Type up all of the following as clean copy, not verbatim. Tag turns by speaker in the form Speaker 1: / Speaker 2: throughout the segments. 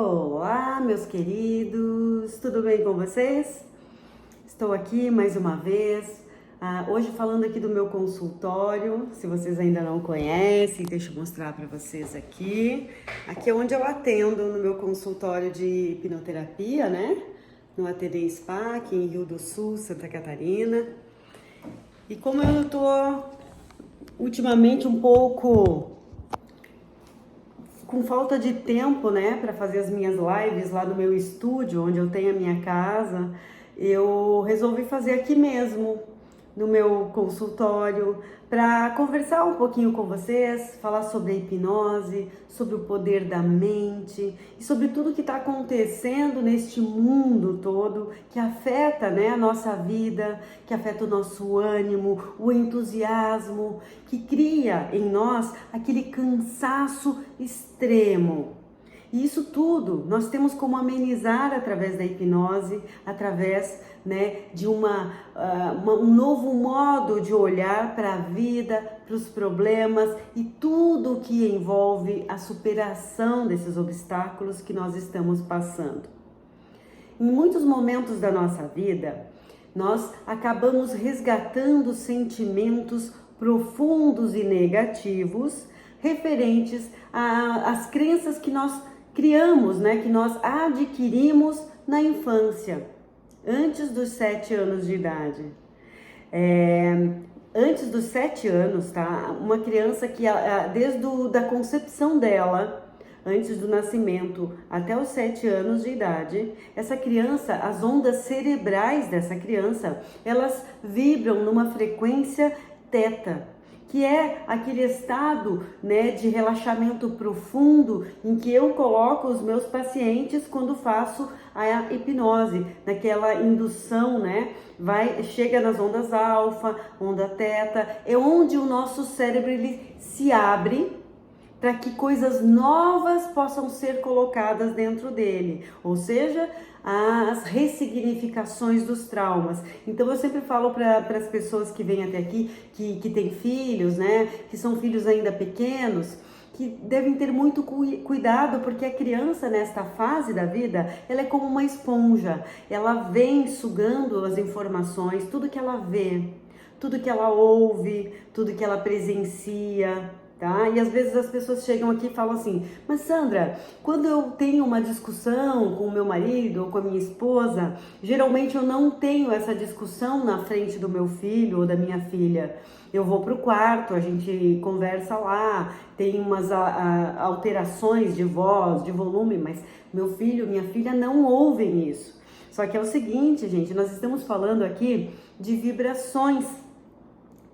Speaker 1: Olá, meus queridos, tudo bem com vocês? Estou aqui mais uma vez, hoje falando aqui do meu consultório. Se vocês ainda não conhecem, deixa eu mostrar para vocês aqui. Aqui é onde eu atendo no meu consultório de hipnoterapia, né? No ATD Spa, aqui em Rio do Sul, Santa Catarina. E como eu tô ultimamente um pouco com falta de tempo, né, para fazer as minhas lives lá no meu estúdio, onde eu tenho a minha casa, eu resolvi fazer aqui mesmo, no meu consultório, para conversar um pouquinho com vocês, falar sobre a hipnose, sobre o poder da mente e sobre tudo que está acontecendo neste mundo todo, que afeta, né, a nossa vida, que afeta o nosso ânimo, o entusiasmo, que cria em nós aquele cansaço extremo. E isso tudo nós temos como amenizar através da hipnose, através, né, de um novo modo de olhar para a vida, para os problemas e tudo que envolve a superação desses obstáculos que nós estamos passando. Em muitos momentos da nossa vida, nós acabamos resgatando sentimentos profundos e negativos referentes às crenças que nós criamos, né, que nós adquirimos na infância, antes dos 7 anos de idade. Antes dos 7 anos, tá? Uma criança que desde da concepção dela, antes do nascimento até os 7 anos de idade, essa criança, as ondas cerebrais dessa criança, elas vibram numa frequência teta, que é aquele estado, né, de relaxamento profundo em que eu coloco os meus pacientes quando faço a hipnose, naquela indução, né, chega nas ondas alfa, onda teta, é onde o nosso cérebro ele se abre para que coisas novas possam ser colocadas dentro dele, ou seja, as ressignificações dos traumas. Então eu sempre falo para as pessoas que vêm até aqui, que têm filhos, né, que são filhos ainda pequenos, que devem ter muito cuidado, porque a criança nesta fase da vida, ela é como uma esponja, ela vem sugando as informações, tudo que ela vê, tudo que ela ouve, tudo que ela presencia, tá? E às vezes as pessoas chegam aqui e falam assim: mas Sandra, quando eu tenho uma discussão com o meu marido ou com a minha esposa, geralmente eu não tenho essa discussão na frente do meu filho ou da minha filha. Eu vou pro quarto, a gente conversa lá, tem umas alterações de voz, de volume, mas meu filho, minha filha não ouvem isso. Só que é o seguinte, gente, nós estamos falando aqui de vibrações,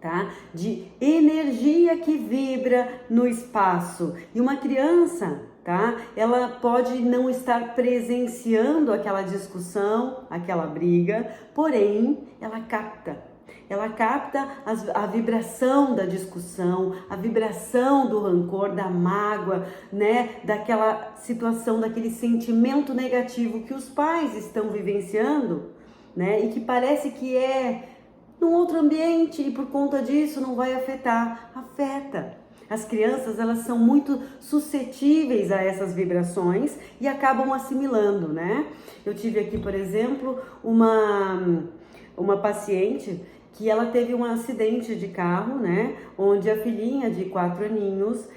Speaker 1: tá? De energia que vibra no espaço. E uma criança, tá? Ela pode não estar presenciando aquela discussão, aquela briga, porém, ela capta. Ela capta a vibração da discussão, a vibração do rancor, da mágoa, né? Daquela situação, daquele sentimento negativo que os pais estão vivenciando, né? E que parece que é num outro ambiente e por conta disso não vai afetar. Afeta. As crianças, elas são muito suscetíveis a essas vibrações e acabam assimilando, né? Eu tive aqui, por exemplo, uma paciente que ela teve um acidente de carro, né? Onde a filhinha de 4 aninhos,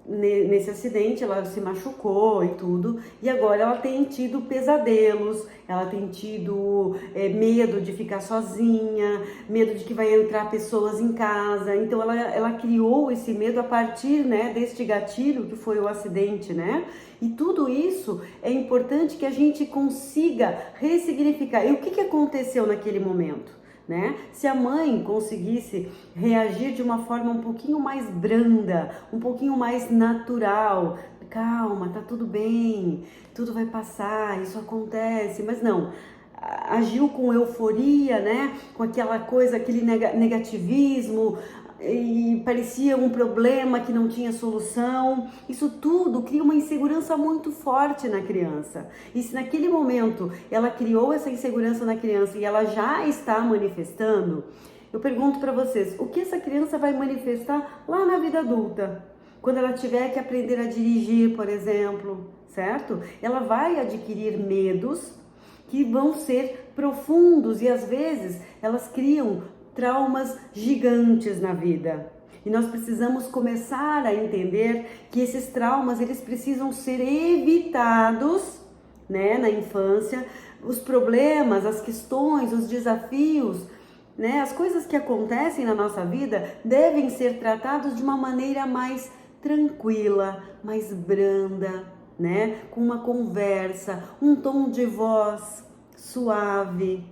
Speaker 1: nesse acidente ela se machucou e tudo, e agora ela tem tido pesadelos, ela tem tido medo de ficar sozinha, medo de que vai entrar pessoas em casa. Então ela criou esse medo a partir, né, deste gatilho que foi o acidente, né? E tudo isso é importante que a gente consiga ressignificar. E o que aconteceu naquele momento? Né? Se a mãe conseguisse reagir de uma forma um pouquinho mais branda, um pouquinho mais natural, calma, tá tudo bem, tudo vai passar, isso acontece, mas não, agiu com euforia, né? Com aquela coisa, aquele negativismo, e parecia um problema que não tinha solução. Isso tudo cria uma insegurança muito forte na criança. E se naquele momento ela criou essa insegurança na criança e ela já está manifestando, eu pergunto para vocês, o que essa criança vai manifestar lá na vida adulta? quando ela tiver que aprender a dirigir, por exemplo, certo? Ela vai adquirir medos que vão ser profundos e às vezes elas criam traumas gigantes na vida. E nós precisamos começar a entender que esses traumas, eles precisam ser evitados, né, na infância. Os problemas, as questões, os desafios, né, as coisas que acontecem na nossa vida devem ser tratados de uma maneira mais tranquila, mais branda, né, com uma conversa, um tom de voz suave,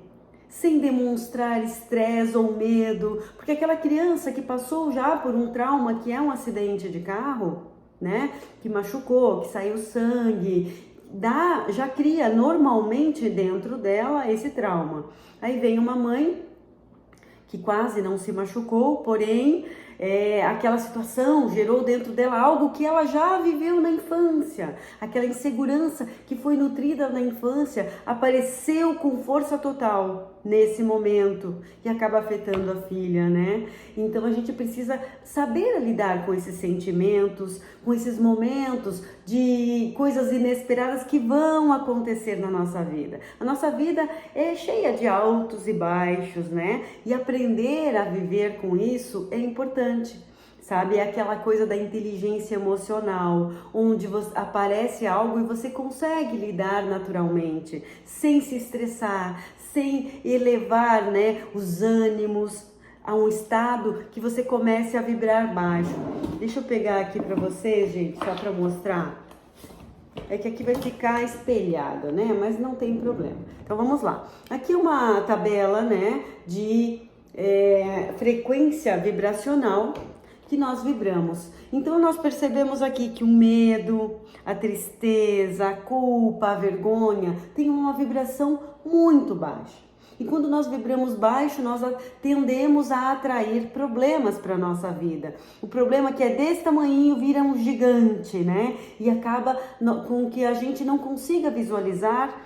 Speaker 1: sem demonstrar estresse ou medo, porque aquela criança que passou já por um trauma, que é um acidente de carro, né, que machucou, que saiu sangue, já cria normalmente dentro dela esse trauma. Aí vem uma mãe que quase não se machucou, porém aquela situação gerou dentro dela algo que ela já viveu na infância. Aquela insegurança que foi nutrida na infância apareceu com força total nesse momento e acaba afetando a filha, né? Então a gente precisa saber lidar com esses sentimentos, com esses momentos de coisas inesperadas que vão acontecer na nossa vida. A nossa vida é cheia de altos e baixos, né? E aprender a viver com isso é importante. Sabe, é aquela coisa da inteligência emocional, onde aparece algo e você consegue lidar naturalmente, sem se estressar, sem elevar, né, os ânimos a um estado que você comece a vibrar baixo. Deixa eu pegar aqui para vocês, gente, só para mostrar. É que aqui vai ficar espelhado, né, mas não tem problema. Então vamos lá. Aqui é uma tabela, né, de frequência vibracional que nós vibramos. Então nós percebemos aqui que o medo, a tristeza, a culpa, a vergonha tem uma vibração muito baixa. E quando nós vibramos baixo, nós tendemos a atrair problemas para a nossa vida. O problema que é desse tamanho vira um gigante, né? E acaba com que a gente não consiga visualizar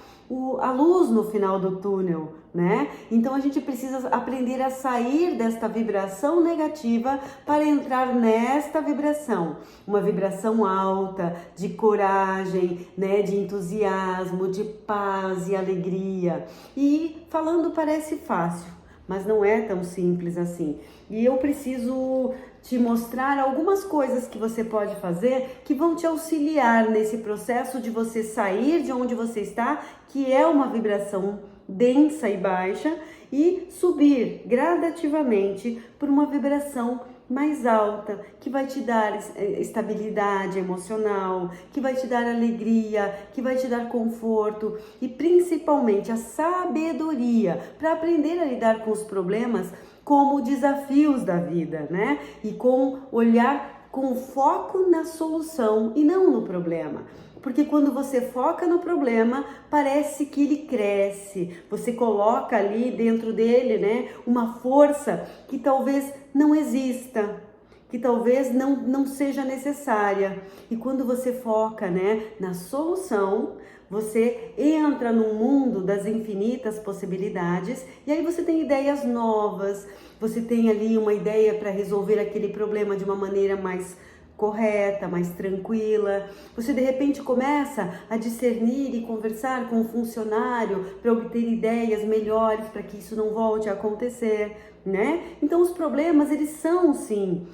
Speaker 1: a luz no final do túnel, né? Então a gente precisa aprender a sair desta vibração negativa para entrar nesta vibração, uma vibração alta, de coragem, né? De entusiasmo, de paz e alegria. E falando parece fácil, mas não é tão simples assim. E eu preciso te mostrar algumas coisas que você pode fazer que vão te auxiliar nesse processo de você sair de onde você está, que é uma vibração densa e baixa, e subir gradativamente por uma vibração mais alta, que vai te dar estabilidade emocional, que vai te dar alegria, que vai te dar conforto e principalmente a sabedoria para aprender a lidar com os problemas como desafios da vida, né? E com olhar com foco na solução e não no problema. Porque quando você foca no problema, parece que ele cresce. Você coloca ali dentro dele, né, uma força que talvez não exista, que talvez não seja necessária. E quando você foca, né, na solução, você entra num mundo das infinitas possibilidades e aí você tem ideias novas, você tem ali uma ideia para resolver aquele problema de uma maneira mais correta, mais tranquila. Você de repente começa a discernir e conversar com o funcionário para obter ideias melhores para que isso não volte a acontecer, né? Então os problemas, eles são sim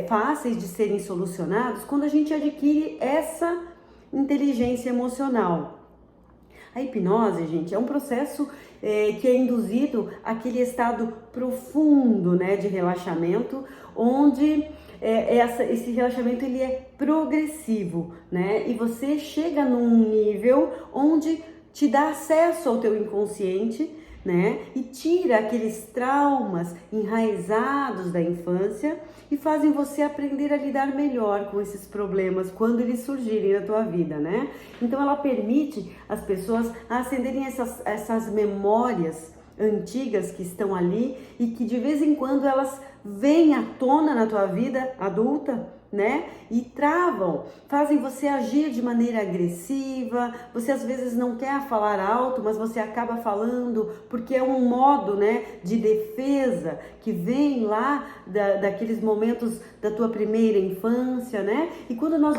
Speaker 1: fáceis de serem solucionados quando a gente adquire essa inteligência emocional. A hipnose, gente, é um processo que é induzido àquele estado profundo, né, de relaxamento, onde esse relaxamento ele é progressivo, né, e você chega num nível onde te dá acesso ao teu inconsciente, né, e tira aqueles traumas enraizados da infância e fazem você aprender a lidar melhor com esses problemas quando eles surgirem na tua vida, né? Então ela permite as pessoas acenderem essas memórias antigas que estão ali e que de vez em quando elas vêm à tona na tua vida adulta, né? E travam, fazem você agir de maneira agressiva. Você às vezes não quer falar alto, mas você acaba falando porque é um modo, né, de defesa que vem lá daqueles momentos da tua primeira infância, né? E quando nós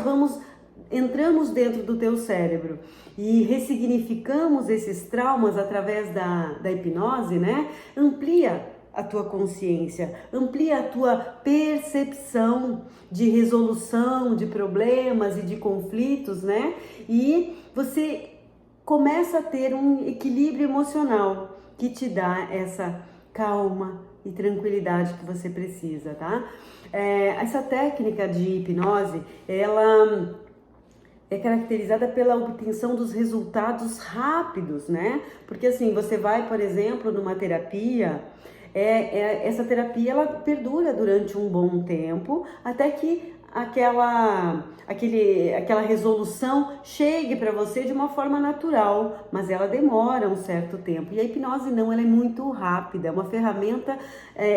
Speaker 1: entramos dentro do teu cérebro e ressignificamos esses traumas através da hipnose, né? Amplia a tua consciência, amplia a tua percepção de resolução de problemas e de conflitos, né? E você começa a ter um equilíbrio emocional que te dá essa calma e tranquilidade que você precisa, tá? Essa técnica de hipnose, ela é caracterizada pela obtenção dos resultados rápidos, né? Porque assim, você vai, por exemplo, numa terapia, essa terapia ela perdura durante um bom tempo, até que aquela resolução chegue para você de uma forma natural, mas ela demora um certo tempo. E a hipnose não, ela é muito rápida, é uma ferramenta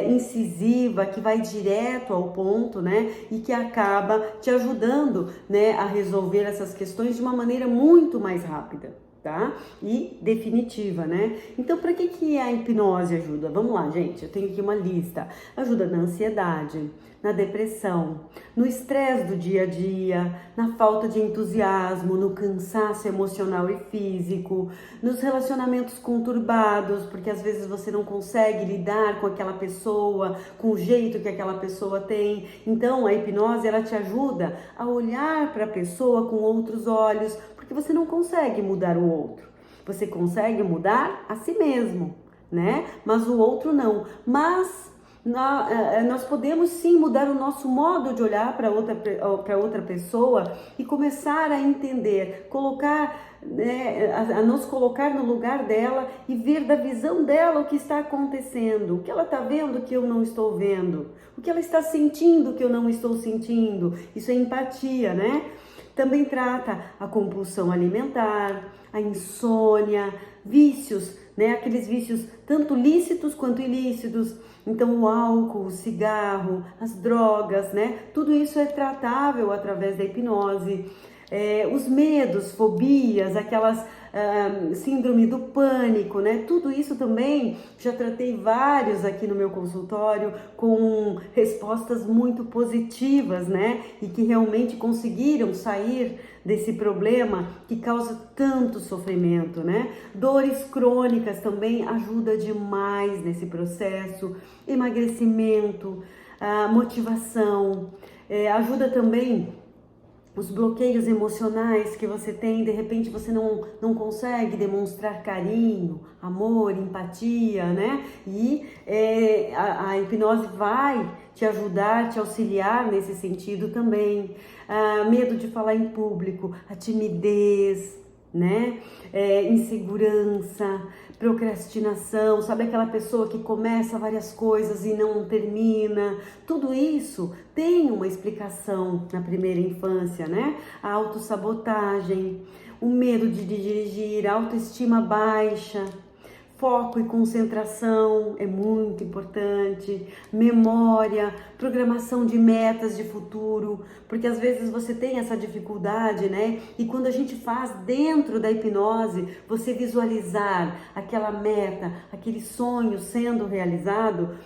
Speaker 1: incisiva que vai direto ao ponto, né? E que acaba te ajudando, né, a resolver essas questões de uma maneira muito mais rápida. Tá? E definitiva, né? Então, para que a hipnose ajuda? Vamos lá, gente, eu tenho aqui uma lista. Ajuda na ansiedade, na depressão, no estresse do dia a dia, na falta de entusiasmo, no cansaço emocional e físico, nos relacionamentos conturbados, porque às vezes você não consegue lidar com aquela pessoa, com o jeito que aquela pessoa tem. Então, a hipnose, ela te ajuda a olhar para a pessoa com outros olhos, porque você não consegue mudar o outro. Você consegue mudar a si mesmo, né? Mas o outro não. Mas nós podemos sim mudar o nosso modo de olhar para outra pessoa e começar a entender, a nos colocar no lugar dela e ver da visão dela o que está acontecendo, o que ela está vendo que eu não estou vendo, o que ela está sentindo que eu não estou sentindo. Isso é empatia, né? Também trata a compulsão alimentar, a insônia, vícios, né? Aqueles vícios tanto lícitos quanto ilícitos. Então, o álcool, o cigarro, as drogas, né? Tudo isso é tratável através da hipnose. Os medos, fobias, aquelas síndrome do pânico, né? Tudo isso também, já tratei vários aqui no meu consultório com respostas muito positivas, né? E que realmente conseguiram sair desse problema que causa tanto sofrimento, né? Dores crônicas também ajuda demais nesse processo, emagrecimento, motivação, ajuda também os bloqueios emocionais que você tem, de repente você não consegue demonstrar carinho, amor, empatia, né? E a hipnose vai te ajudar, te auxiliar nesse sentido também. Medo de falar em público, a timidez, né? Insegurança, procrastinação, sabe aquela pessoa que começa várias coisas e não termina? Tudo isso tem uma explicação na primeira infância, né? A autossabotagem, o medo de dirigir, a autoestima baixa, foco e concentração é muito importante, memória, programação de metas de futuro, porque às vezes você tem essa dificuldade, né? E quando a gente faz dentro da hipnose, você visualizar aquela meta, aquele sonho sendo realizado,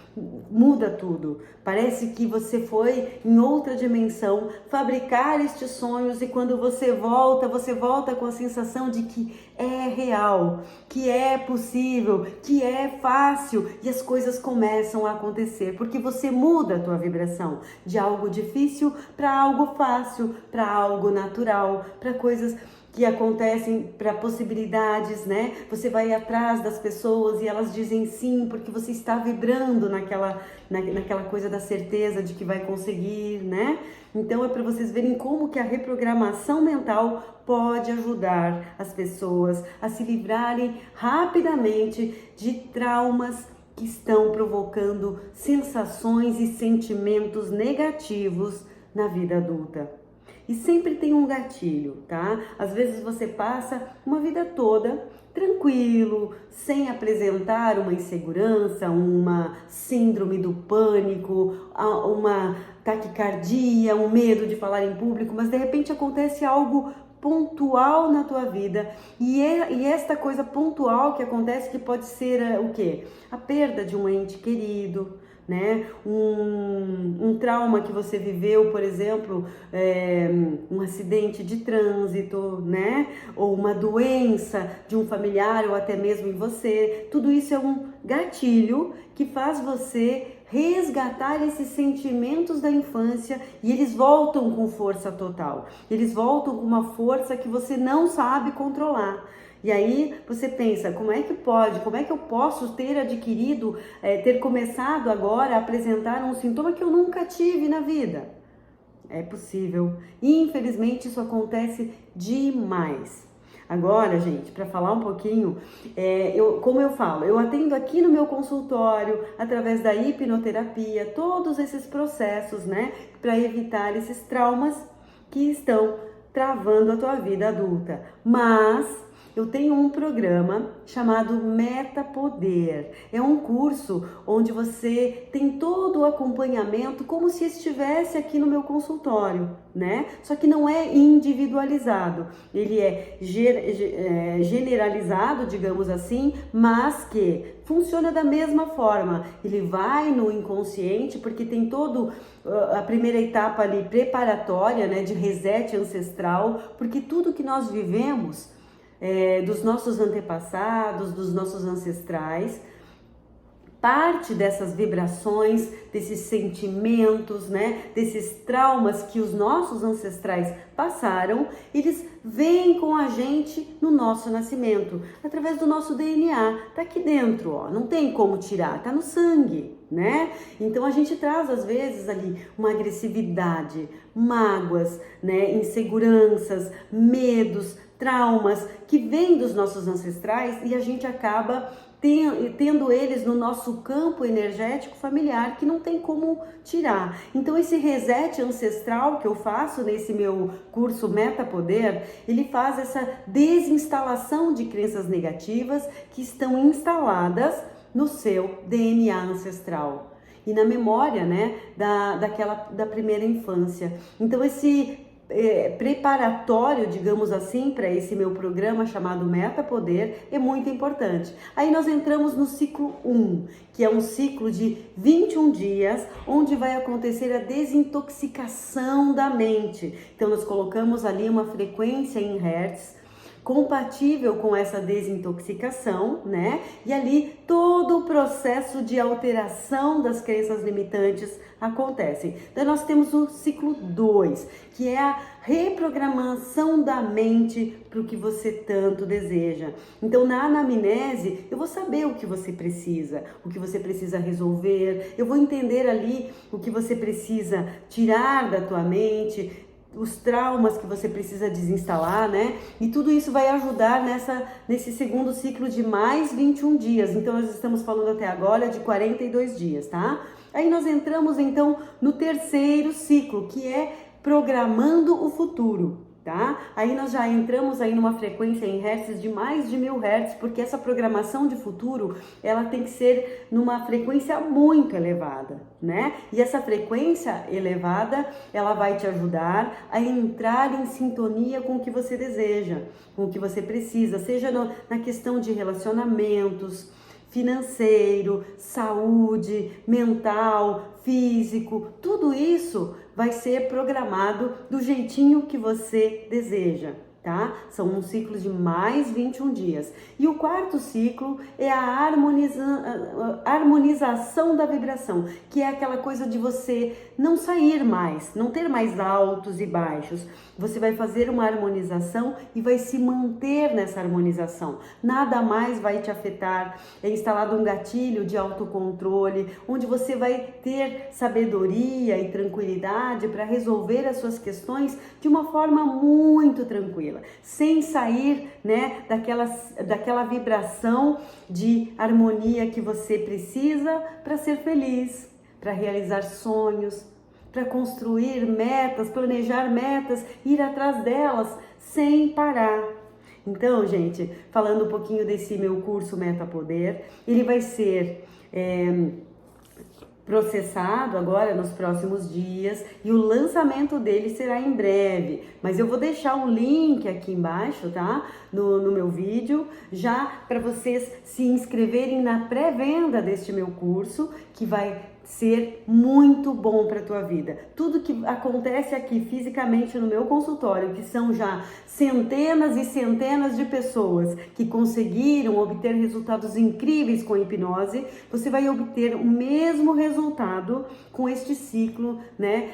Speaker 1: muda tudo. Parece que você foi em outra dimensão fabricar estes sonhos e quando você volta com a sensação de que é real, que é possível, que é fácil e as coisas começam a acontecer porque você muda a tua vibração de algo difícil para algo fácil, para algo natural, para coisas que acontecem, para possibilidades, né? Você vai atrás das pessoas e elas dizem sim, porque você está vibrando naquela coisa da certeza de que vai conseguir, né? Então é para vocês verem como que a reprogramação mental pode ajudar as pessoas a se livrarem rapidamente de traumas que estão provocando sensações e sentimentos negativos na vida adulta. E sempre tem um gatilho, tá? Às vezes você passa uma vida toda tranquilo, sem apresentar uma insegurança, uma síndrome do pânico, uma taquicardia, um medo de falar em público, mas de repente acontece algo pontual na tua vida e esta coisa pontual que acontece, que pode ser o quê? A perda de um ente querido, né? Um trauma que você viveu, por exemplo, um acidente de trânsito, né? Ou uma doença de um familiar ou até mesmo em você. Tudo isso é um gatilho que faz você resgatar esses sentimentos da infância e eles voltam com força total. Eles voltam com uma força que você não sabe controlar. E aí você pensa, como é que pode, como é que eu posso ter adquirido, ter começado agora a apresentar um sintoma que eu nunca tive na vida? É possível. Infelizmente isso acontece demais. Agora, gente, para falar um pouquinho, como eu falo, eu atendo aqui no meu consultório, através da hipnoterapia, todos esses processos, né, para evitar esses traumas que estão travando a tua vida adulta. Mas eu tenho um programa chamado Meta Poder. É um curso onde você tem todo o acompanhamento como se estivesse aqui no meu consultório, né? Só que não é individualizado. Ele é generalizado, digamos assim, mas que funciona da mesma forma. Ele vai no inconsciente, porque tem todo a primeira etapa ali preparatória, né, de reset ancestral, porque tudo que nós vivemos dos nossos antepassados, dos nossos ancestrais, parte dessas vibrações, desses sentimentos, né, desses traumas que os nossos ancestrais passaram, eles vêm com a gente no nosso nascimento, através do nosso DNA, tá aqui dentro, ó, não tem como tirar, tá no sangue, né? Então a gente traz às vezes ali uma agressividade, mágoas, né, inseguranças, medos, traumas que vêm dos nossos ancestrais e a gente acaba tendo eles no nosso campo energético familiar, que não tem como tirar. Então esse reset ancestral que eu faço nesse meu curso Meta Poder, ele faz essa desinstalação de crenças negativas que estão instaladas no seu DNA ancestral e na memória, né, da primeira infância. Então esse preparatório, digamos assim, para esse meu programa chamado Meta Poder é muito importante. Aí nós entramos no ciclo 1, que é um ciclo de 21 dias, onde vai acontecer a desintoxicação da mente. Então nós colocamos ali uma frequência em hertz compatível com essa desintoxicação, né? E ali todo o processo de alteração das crenças limitantes acontece. Então nós temos o ciclo 2, que é a reprogramação da mente para o que você tanto deseja. Então na anamnese eu vou saber o que você precisa resolver, eu vou entender ali o que você precisa tirar da tua mente, os traumas que você precisa desinstalar, né? E tudo isso vai ajudar nesse segundo ciclo de mais 21 dias. Então, nós estamos falando até agora de 42 dias, tá? Aí nós entramos, então, no terceiro ciclo, que é programando o futuro, tá? Aí nós já entramos aí numa frequência em hertz de mais de 1000 hertz, porque essa programação de futuro, ela tem que ser numa frequência muito elevada, né? E essa frequência elevada, ela vai te ajudar a entrar em sintonia com o que você deseja, com o que você precisa, seja na questão de relacionamentos, financeiro, saúde, mental, físico, tudo isso vai ser programado do jeitinho que você deseja, tá? São um ciclo de mais 21 dias. E o quarto ciclo é a harmonização da vibração, que é aquela coisa de você não sair mais, não ter mais altos e baixos. Você vai fazer uma harmonização e vai se manter nessa harmonização. Nada mais vai te afetar. É instalado um gatilho de autocontrole, onde você vai ter sabedoria e tranquilidade para resolver as suas questões de uma forma muito tranquila, sem sair, né, daquela vibração de harmonia que você precisa para ser feliz, para realizar sonhos, para construir metas, planejar metas, ir atrás delas sem parar. Então, gente, falando um pouquinho desse meu curso Meta Poder, ele vai ser processado agora nos próximos dias e o lançamento dele será em breve, mas eu vou deixar um link aqui embaixo, tá? No meu vídeo, já para vocês se inscreverem na pré-venda deste meu curso, que vai ser muito bom para a tua vida. Tudo que acontece aqui fisicamente no meu consultório, que são já centenas e centenas de pessoas que conseguiram obter resultados incríveis com a hipnose, você vai obter o mesmo resultado com este ciclo, né,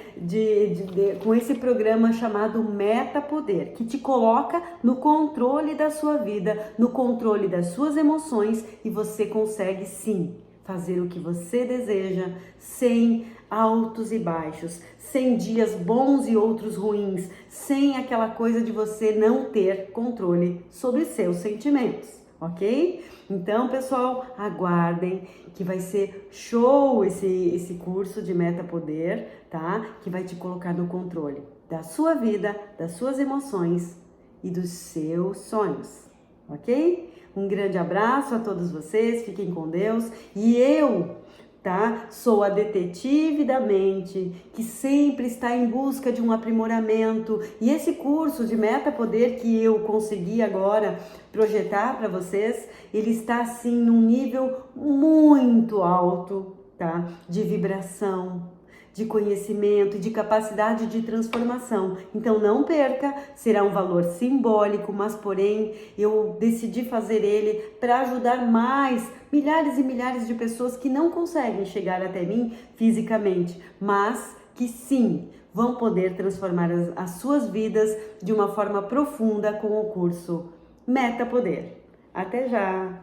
Speaker 1: com esse programa chamado Meta Poder, que te coloca no controle da sua vida, no controle das suas emoções, e você consegue sim fazer o que você deseja, sem altos e baixos, sem dias bons e outros ruins, sem aquela coisa de você não ter controle sobre seus sentimentos, ok? Então, pessoal, aguardem que vai ser show esse curso de Meta Poder, tá? Que vai te colocar no controle da sua vida, das suas emoções e dos seus sonhos, ok? Um grande abraço a todos vocês, fiquem com Deus. E eu, tá? Sou a detetive da mente, que sempre está em busca de um aprimoramento. E esse curso de Meta Poder que eu consegui agora projetar para vocês, ele está assim num nível muito alto, tá? De vibração, de conhecimento e de capacidade de transformação. Então não perca, será um valor simbólico, mas porém eu decidi fazer ele para ajudar mais milhares e milhares de pessoas que não conseguem chegar até mim fisicamente, mas que sim vão poder transformar as suas vidas de uma forma profunda com o curso Meta Poder. Até já!